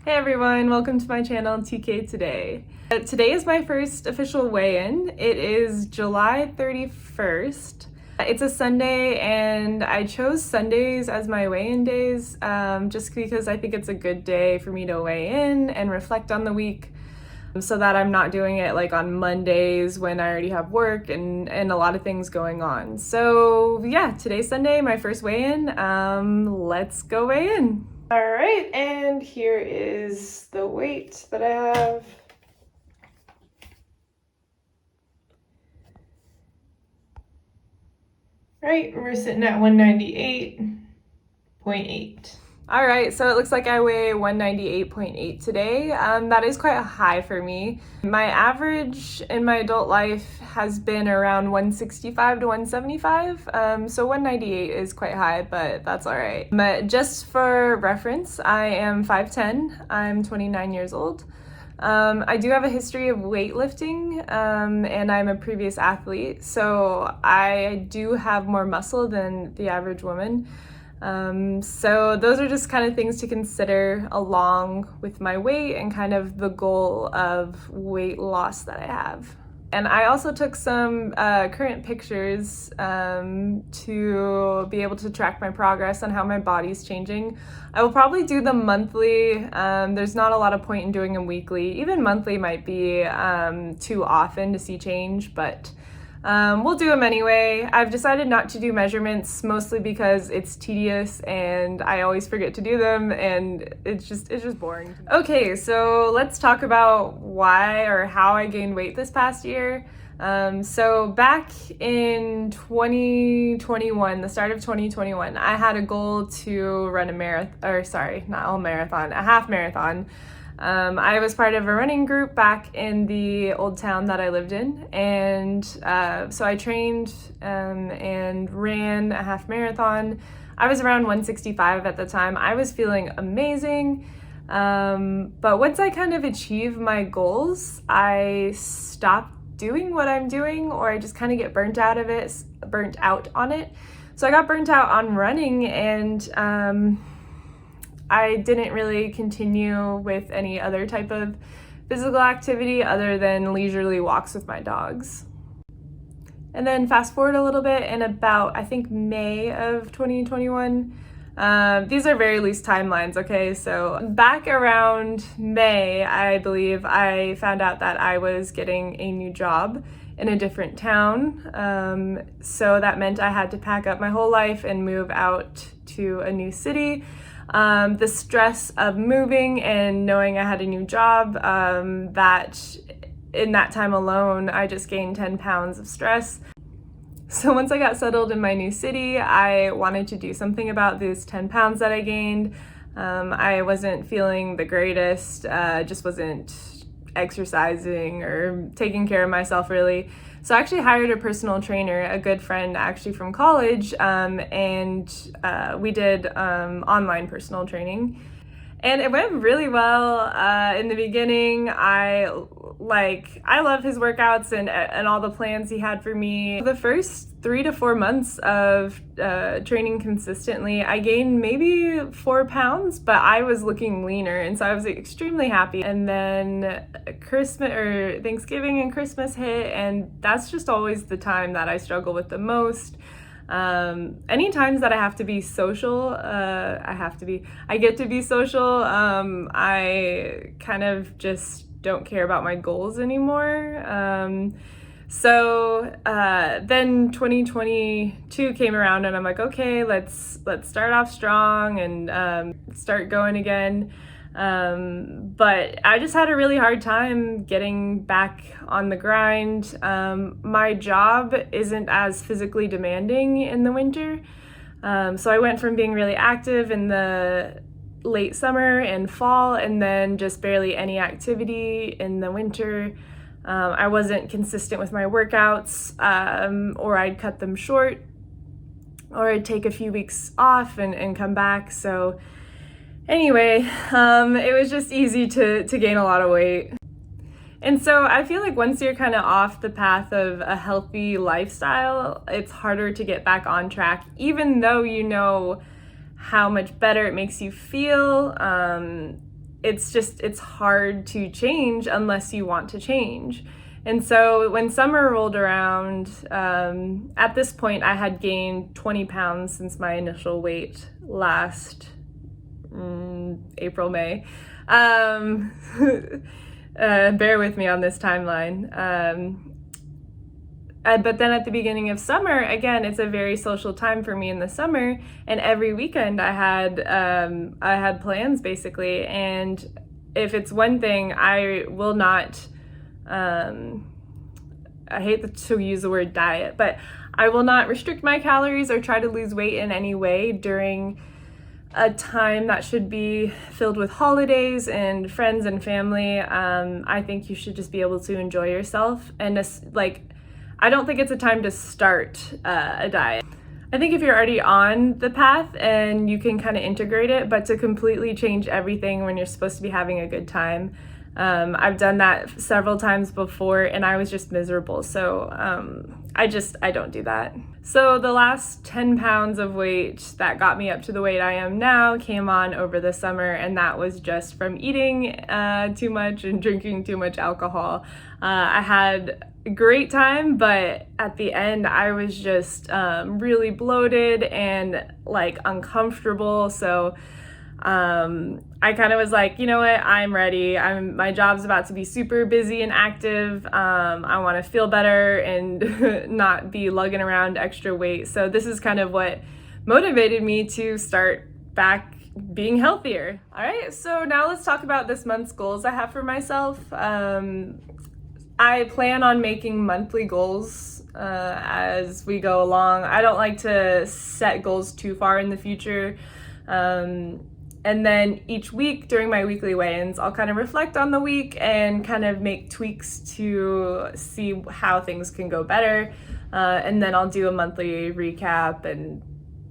Hey everyone, welcome to my channel TK Today. Today is my first official weigh-in. It is July 31st. It's a Sunday and I chose Sundays as my weigh-in days just because I think it's a good day for me to weigh in and reflect on the week so that I'm not doing it like on Mondays when I already have work and a lot of things going on. So yeah, today's Sunday, my first weigh-in. Let's go weigh in. All right, and here is the weight that I have. Right, we're sitting at 198.8. All right, so it looks like I weigh 198.8 today. That is quite high for me. My average in my adult life has been around 165 to 175, so 198 is quite high, but that's all right. But just for reference, I am 5'10", I'm 29 years old. I do have a history of weightlifting, and I'm a previous athlete, so I do have more muscle than the average woman. So those are just kind of things to consider along with my weight and kind of the goal of weight loss that I have. And I also took some current pictures to be able to track my progress on how my body's changing. I will probably do them monthly. There's not a lot of point in doing them weekly. Even monthly might be too often to see change, but we'll do them anyway. I've decided not to do measurements mostly because it's tedious and I always forget to do them and it's just boring. Okay, so let's talk about why or how I gained weight this past year. So back in 2021, the start of 2021, I had a goal to run a half marathon. I was part of a running group back in the old town that I lived in, and so I trained and ran a half marathon. I was around 165 at the time. I was feeling amazing, but once I kind of achieved my goals, I stopped doing what I'm doing, or I just kind of get burnt out on it. So I got burnt out on running, and I didn't really continue with any other type of physical activity other than leisurely walks with my dogs. And then fast forward a little bit, in about, I think, May of 2021, these are very loose timelines, okay? So back around May, I believe, I found out that I was getting a new job in a different town. So that meant I had to pack up my whole life and move out to a new city. The stress of moving and knowing I had a new job, that in that time alone, I just gained 10 pounds of stress. So once I got settled in my new city, I wanted to do something about these 10 pounds that I gained. I wasn't feeling the greatest, just wasn't exercising or taking care of myself really. So I actually hired a personal trainer, a good friend actually from college, and we did online personal training. And it went really well in the beginning. I love his workouts and all the plans he had for me. The first 3 to 4 months of training consistently, I gained maybe 4 pounds, but I was looking leaner, and so I was extremely happy. And then Thanksgiving and Christmas hit, and that's just always the time that I struggle with the most. Any times that I have to be social, I get to be social. I kind of just don't care about my goals anymore. So then 2022 came around and I'm like, okay, let's start off strong and start going again. But I just had a really hard time getting back on the grind. My job isn't as physically demanding in the winter. So I went from being really active in the late summer and fall, and then just barely any activity in the winter. I wasn't consistent with my workouts, or I'd cut them short, or I'd take a few weeks off and come back. So anyway, it was just easy to gain a lot of weight. And so I feel like once you're kind of off the path of a healthy lifestyle, it's harder to get back on track, even though you know how much better it makes you feel. it's hard to change unless you want to change. And so when summer rolled around, at this point I had gained 20 pounds since my initial weight last April, May. Bear with me on this timeline. But then at the beginning of summer, again, it's a very social time for me in the summer, and every weekend I had plans basically. And if it's one thing, I will not, I hate to use the word diet, but I will not restrict my calories or try to lose weight in any way during a time that should be filled with holidays and friends and family. I think you should just be able to enjoy yourself, and I don't think it's a time to start a diet. I think if you're already on the path and you can kind of integrate it, but to completely change everything when you're supposed to be having a good time, I've done that several times before and I was just miserable. So I don't do that. So the last 10 pounds of weight that got me up to the weight I am now came on over the summer, and that was just from eating too much and drinking too much alcohol. I had a great time, but at the end I was just really bloated and uncomfortable. So I kind of was like, you know what, I'm ready. My job's about to be super busy and active. I want to feel better and not be lugging around extra weight. So this is kind of what motivated me to start back being healthier. All right, so now let's talk about this month's goals I have for myself. I plan on making monthly goals as we go along. I don't like to set goals too far in the future. And then each week during my weekly weigh-ins, I'll kind of reflect on the week and kind of make tweaks to see how things can go better. And then I'll do a monthly recap and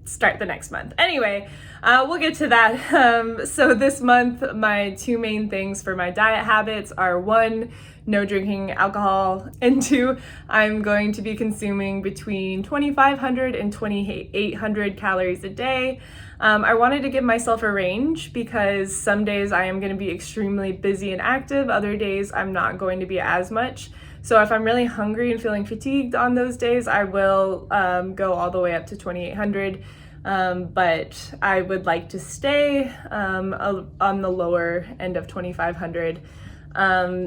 start the next month. Anyway, we'll get to that. So this month, my two main things for my diet habits are: 1, no drinking alcohol, and 2, I'm going to be consuming between 2,500 and 2,800 calories a day. I wanted to give myself a range because some days I am going to be extremely busy and active, other days I'm not going to be as much. So if I'm really hungry and feeling fatigued on those days, I will go all the way up to 2,800. But I would like to stay on the lower end of 2,500.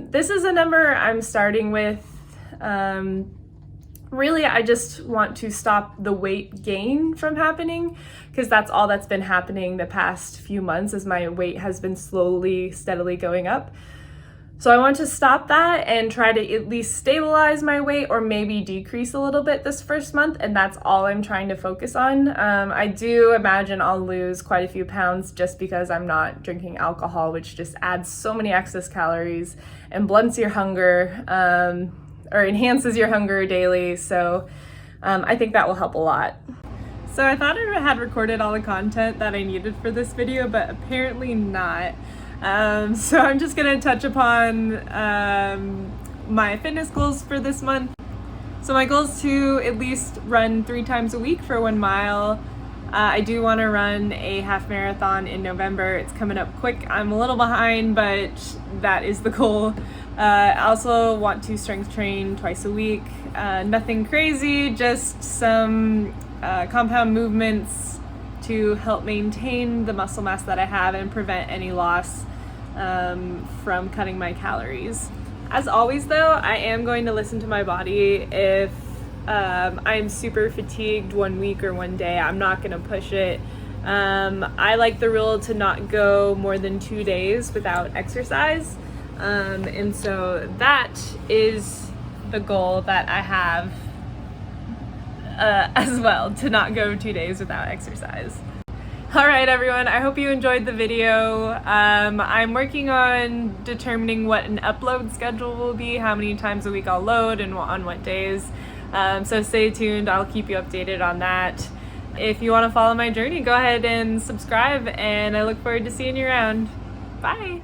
This is a number I'm starting with. Really, I just want to stop the weight gain from happening, because that's all that's been happening the past few months as my weight has been slowly, steadily going up. So I want to stop that and try to at least stabilize my weight or maybe decrease a little bit this first month, and that's all I'm trying to focus on. I do imagine I'll lose quite a few pounds just because I'm not drinking alcohol, which just adds so many excess calories and blunts your hunger, or enhances your hunger daily. So I think that will help a lot. So I thought I had recorded all the content that I needed for this video, but apparently not. So I'm just gonna touch upon my fitness goals for this month. So my goal is to at least run 3 times a week for 1 mile. I do want to run a half marathon in November. It's coming up quick. I'm a little behind, but that is the goal. I also want to strength train twice a week. Nothing crazy, just some compound movements to help maintain the muscle mass that I have and prevent any loss from cutting my calories. As always though, I am going to listen to my body. If I'm super fatigued one week or one day, I'm not going to push it. I like the rule to not go more than 2 days without exercise. And so that is the goal that I have as well, to not go 2 days without exercise. All right, everyone, I hope you enjoyed the video. I'm working on determining what an upload schedule will be, how many times a week I'll load and on what days. So stay tuned, I'll keep you updated on that. If you want to follow my journey, go ahead and subscribe, and I look forward to seeing you around. Bye.